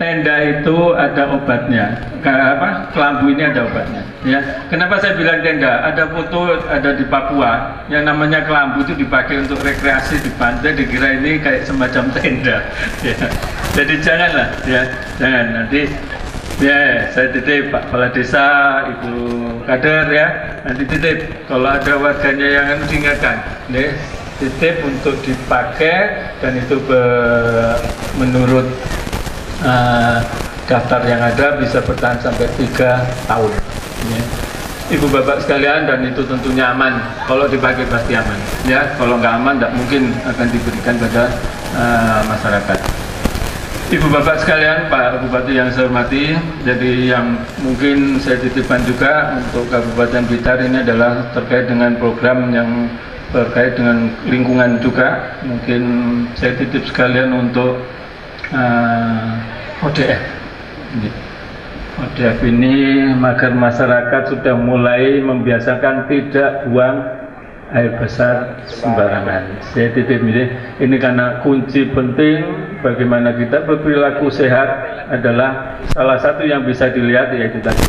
tenda itu ada obatnya. Kelambu ini ada obatnya. Ya, kenapa saya bilang tenda? Ada foto ada di Papua yang namanya kelambu itu dipakai untuk rekreasi di pantai. Dikira ini kayak semacam tenda. Ya. Jadi janganlah, ya, jangan nanti. Ya, saya titip Pak Kepala Desa, Ibu Kader ya. Nanti titip kalau ada warganya yang diingatkan, nih, titip untuk dipakai dan itu menurut daftar yang ada bisa bertahan sampai 3 tahun. Ya. Ibu bapak sekalian, dan itu tentunya aman. Kalau dipakai pasti aman. Ya, kalau nggak aman, tidak mungkin akan diberikan pada masyarakat. Ibu bapak sekalian, Pak Bupati yang saya hormati, jadi yang mungkin saya titipkan juga untuk Kabupaten Blitar ini adalah terkait dengan program yang terkait dengan lingkungan juga. Mungkin saya titip sekalian untuk ODF. ODF ini agar masyarakat sudah mulai membiasakan tidak buang air besar sembarangan. Saya titip ini karena kunci penting bagaimana kita berperilaku sehat adalah salah satu yang bisa dilihat, yaitu tadi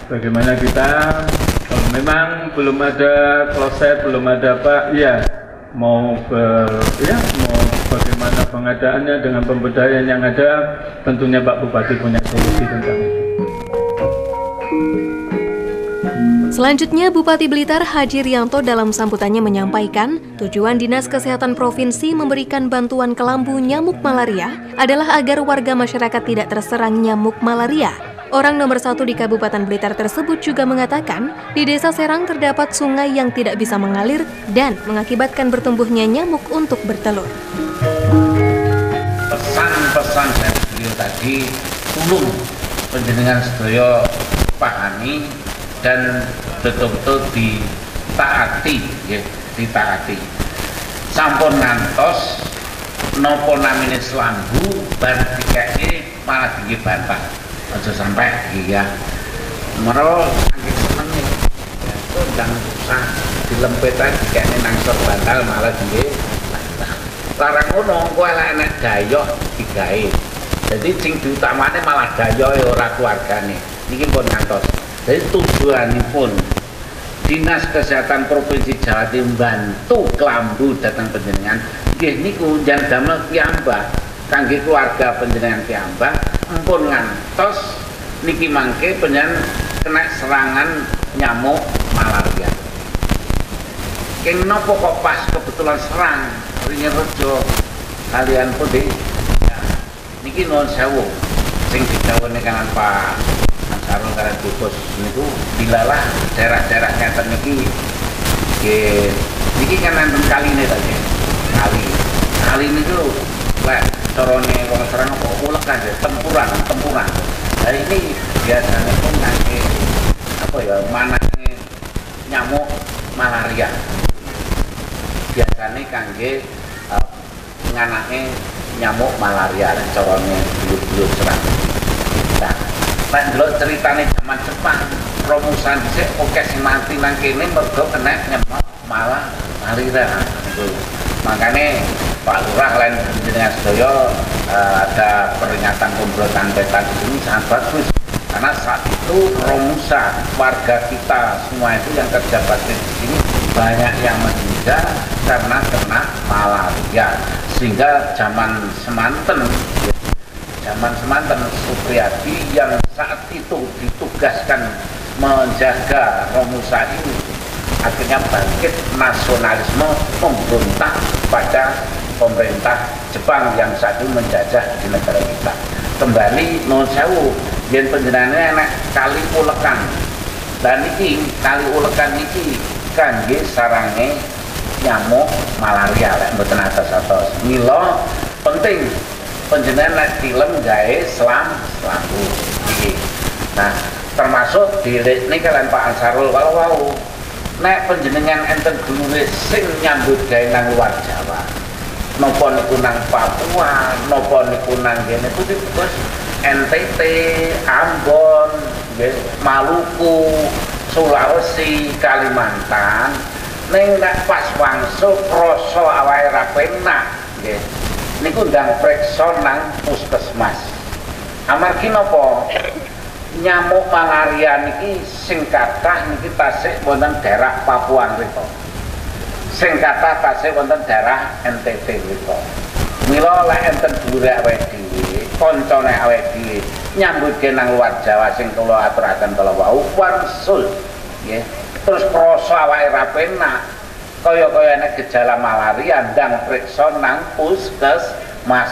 bagaimana kita kalau memang belum ada kloset, belum ada apa, ya mau bagaimana pengadaannya dengan pemberdayaan yang ada, tentunya Pak Bupati punya solusi tentang itu. Selanjutnya, Bupati Blitar Haji Rianto dalam sambutannya menyampaikan tujuan Dinas Kesehatan Provinsi memberikan bantuan kelambu nyamuk malaria adalah agar warga masyarakat tidak terserang nyamuk malaria. Orang nomor 1 di Kabupaten Blitar tersebut juga mengatakan di Desa Serang terdapat sungai yang tidak bisa mengalir dan mengakibatkan bertumbuhnya nyamuk untuk bertelur. Pesan-pesan dari beliau tadi tulung panjenengan sedaya pahami dan betul-betul ditaati, ya, ditaati. Sampun ngantos nopo namine selambu bar dikeke malah dibantah. Aja sampai iya. Mero saking senenge. Ya, kondang susah dilempetan dikeke nang sor bantal malah dibantah. Larang ngono engko enek dayoh digawe. Jadi sing diutamane malah dayohe ora keluargane. Niki pun ngantos. Jadi tujuanipun Dinas Kesehatan Provinsi Jawa Timur bantu kelambu datang panjenengan nggih niku jan damel piyambak kangge keluarga panjenengan piyambak empun ngantos niki mangke panjenengan kena serangan nyamuk malaria. Keng nopo kok pas kebetulan serang Ringin Rejo kalian pundi ya, niki nuwun sewu sing didhawuhi kanan Pak Sarung karena bos itu dilalah daerah-daerah ngeten niki kan nonton kali ini tadi kali ini tuh lek corone wong serang kok ulek aja tempuran nah ini biasanya pun nanti apa ya manane nyamuk malaria biasanya kangge nganake nyamuk malaria corone bulu-bulu serang. Nah, nek ndelok ceritane jaman Jepang, Romusan dhisik oke sing mati nang kene mergo kena nyemot malaria. Makane Pak Lurah lan jenengan sedaya ada peringatan pemberontakan petan ini sangat bagus. Karena saat itu Romusa warga kita semua itu yang kerja bakti di sini banyak yang meninggal karena kena malaria. Sehingga zaman semanten Supriyadi yang saat itu ditugaskan menjaga Romusa ini akhirnya bangkit nasionalisme memberontak pada pemerintah Jepang yang saat itu menjajah di negara kita. Kembali nuwun sewu yen panjenengane enek kali ulekan. Dan iki kali ulekan iki kangge sarange nyamuk malaria lek mboten atos-atos. Mila penting panjenengan nek film gawe selambu iki. Nah, termasuk dirikne kalian Pak Ansarul kalau wau nek panjenengan enten dulure sing nyambut gawe nang luar Jawa. Napa niku nang Papua, napa niku nang kene pundi bos NTT, Ambon, Maluku, Sulawesi, Kalimantan. Ning nek pas wangsul krasa awake ra penak nggih. Niku ndang preksa nang puskesmas. Amargi napa? Nyamuk malaria niki sing kathah niki tasih wonten daerah Papua mriko. Sing kathah tasih wonten daerah NTT mriko. Mila lek enten dhuwure awake dhewe, kancane awake dhewe nyambutke nang luar Jawa sing kula aturaken kala wau wangsul nggih. Terus krasa awake ra penak. Kaya-kaya nek gejala malaria ndang priksa nang puskesmas.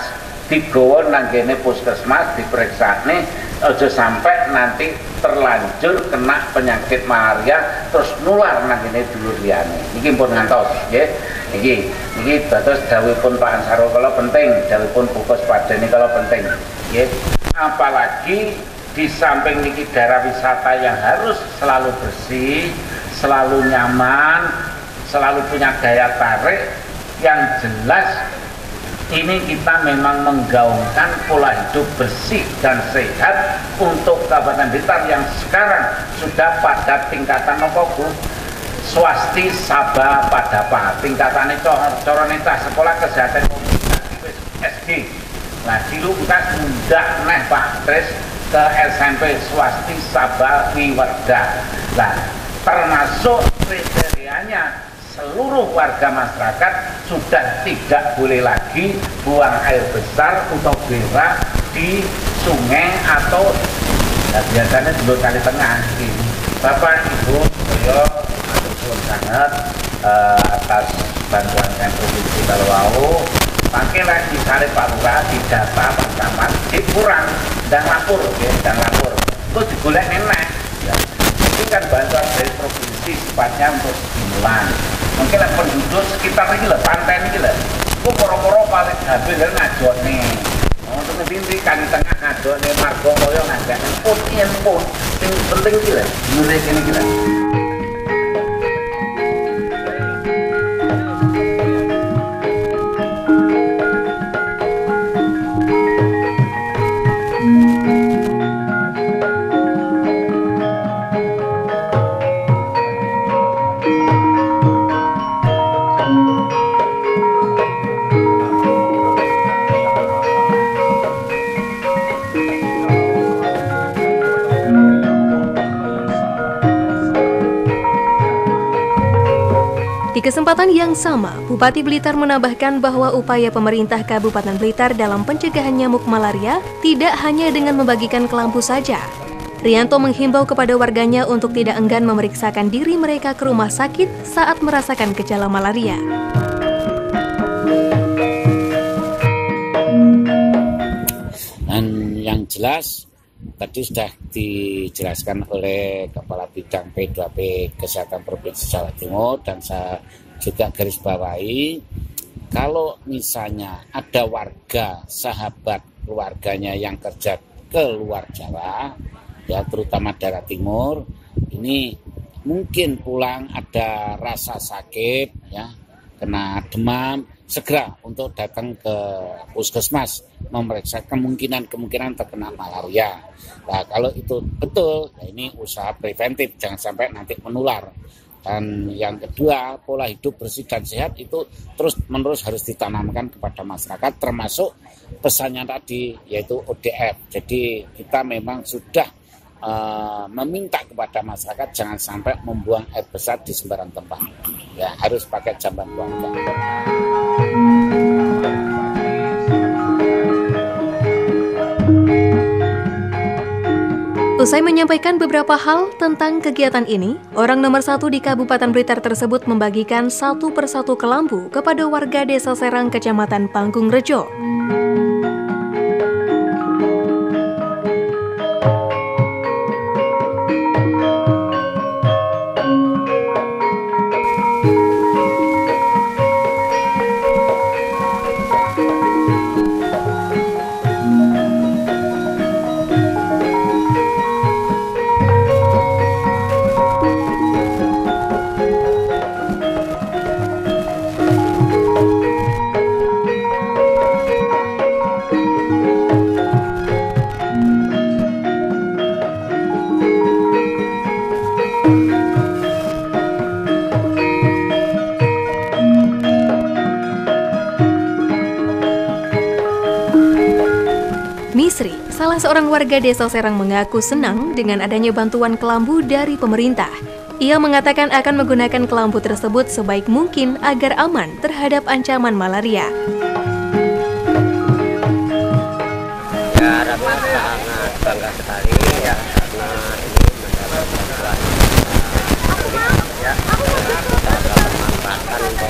Digawa nang kene puskesmas diperiksane aja sampai nanti terlanjur kena penyakit malaria terus nular nang kene dulur liyane. Niki pun ngantos nggih. Niki dados dawuhipun Pak Ansaro kala penting, dawuhipun Bu Kuspadeni kala penting nggih. Apalagi di samping niki daerah wisata yang harus selalu bersih, selalu nyaman, selalu punya daya tarik yang jelas. Ini kita memang menggaungkan pola hidup bersih dan sehat untuk Kabupaten Blitar yang sekarang sudah pada tingkatan apa Bu? Swasti Saba Padapa. Tingkatannya corone sekolah kesehatan komunitas SD. Nah, dilungkas mundak neh Pak Tris ke SMP Swasti Saba Wiwerda. Nah, termasuk kriterianya seluruh warga masyarakat sudah tidak boleh lagi buang air besar atau berak di sungai atau biasanya di kali tengah ini. Bapak Ibu saya matur sangat atas bantuan provinsi Kalawau. Pakai lagi sare Pak Lurah di data Pak Camat dikurang dan lapor ya, dan lapor itu digolek enak ya. Ini kan bantuan dari provinsi sifatnya untuk stimulan. Mungkin lah penduduk sekitar ini lah, pantai ini lah itu poro-poro paling habis dari ngajot nih untuk ngerti kali tengah ngajot nih Margo Moyo ngajak pun yang penting gila mulai ini gila. Di kesempatan yang sama, Bupati Blitar menambahkan bahwa upaya pemerintah Kabupaten Blitar dalam pencegahan nyamuk malaria tidak hanya dengan membagikan kelambu saja. Rianto menghimbau kepada warganya untuk tidak enggan memeriksakan diri mereka ke rumah sakit saat merasakan gejala malaria. Dan yang jelas, tadi sudah dijelaskan oleh Kepala Bidang P2P Kesehatan Provinsi Jawa Timur dan saya juga garis bawahi, kalau misalnya ada warga, sahabat keluarganya yang kerja ke luar Jawa, ya terutama daerah timur, ini mungkin pulang ada rasa sakit, ya kena demam, segera untuk datang ke puskesmas memeriksa kemungkinan terkena malaria. Nah, kalau itu betul, ya ini usaha preventif, jangan sampai nanti menular. Dan yang kedua, pola hidup bersih dan sehat itu terus-menerus harus ditanamkan kepada masyarakat, termasuk pesannya tadi, yaitu ODF. Jadi kita memang sudah meminta kepada masyarakat jangan sampai membuang air besar di sembarang tempat. Ya, harus pakai jamban buang. Usai menyampaikan beberapa hal tentang kegiatan ini, orang nomor 1 di Kabupaten Blitar tersebut membagikan satu persatu kelambu kepada warga Desa Serang, Kecamatan Panggung Rejo. Salah seorang warga desa Serang mengaku senang dengan adanya bantuan kelambu dari pemerintah. Ia mengatakan akan menggunakan kelambu tersebut sebaik mungkin agar aman terhadap ancaman malaria. Ya, sangat bangga sekali ya, karena ini mendapat bantuan ya, kita dapat manfaatkan untuk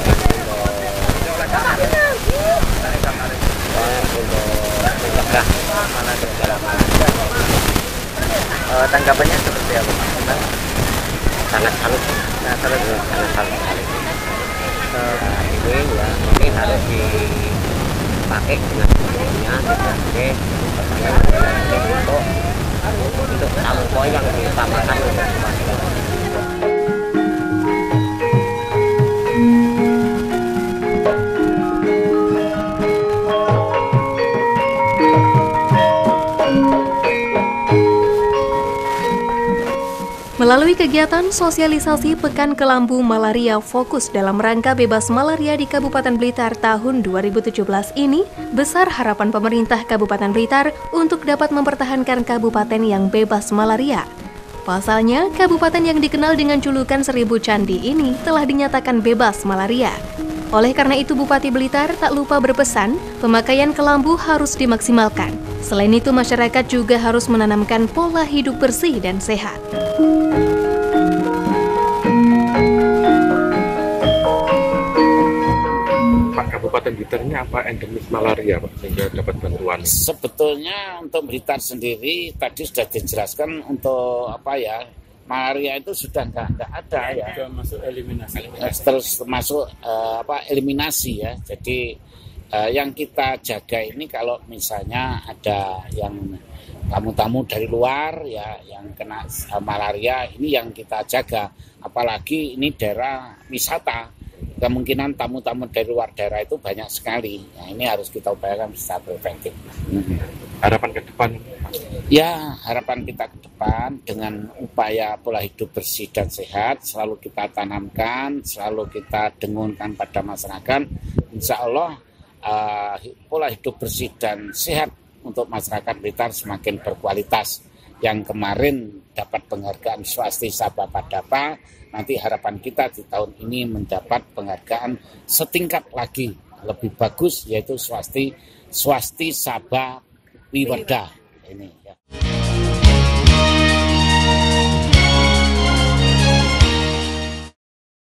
mencegah segala macam. Tanggapannya seperti apa? Sangat salut sekali. Ini harus dipakai dengan sebenarnya sebagai untuk tamu poin yang diutamakan untuk masyarakat. Melalui kegiatan sosialisasi Pekan Kelambu Malaria fokus dalam rangka bebas malaria di Kabupaten Blitar tahun 2017 ini, besar harapan pemerintah Kabupaten Blitar untuk dapat mempertahankan kabupaten yang bebas malaria. Pasalnya, kabupaten yang dikenal dengan julukan 1000 Candi ini telah dinyatakan bebas malaria. Oleh karena itu, Bupati Blitar tak lupa berpesan, pemakaian kelambu harus dimaksimalkan. Selain itu, masyarakat juga harus menanamkan pola hidup bersih dan sehat. Pak, Kabupaten Blitar ini apa endemis malaria, Pak, sehingga dapat bantuan? Sebetulnya untuk Blitar sendiri tadi sudah dijelaskan untuk malaria itu sudah nggak ada ya. Sudah masuk eliminasi. Terus masuk eliminasi ya. Jadi yang kita jaga ini kalau misalnya ada yang tamu-tamu dari luar ya yang kena malaria, ini yang kita jaga. Apalagi ini daerah wisata, kemungkinan tamu-tamu dari luar daerah itu banyak sekali. Nah, ini harus kita upayakan secara preventif. Harapan ke depan? Ya, harapan kita ke depan dengan upaya pola hidup bersih dan sehat selalu kita tanamkan, selalu kita dengunkan pada masyarakat. Insya Allah pola hidup bersih dan sehat untuk masyarakat Blitar semakin berkualitas. Yang kemarin dapat penghargaan Swasti Sabha Padapa, nanti harapan kita di tahun ini mendapat penghargaan setingkat lagi lebih bagus, yaitu Swasti Sabha Wiwerda ini ya.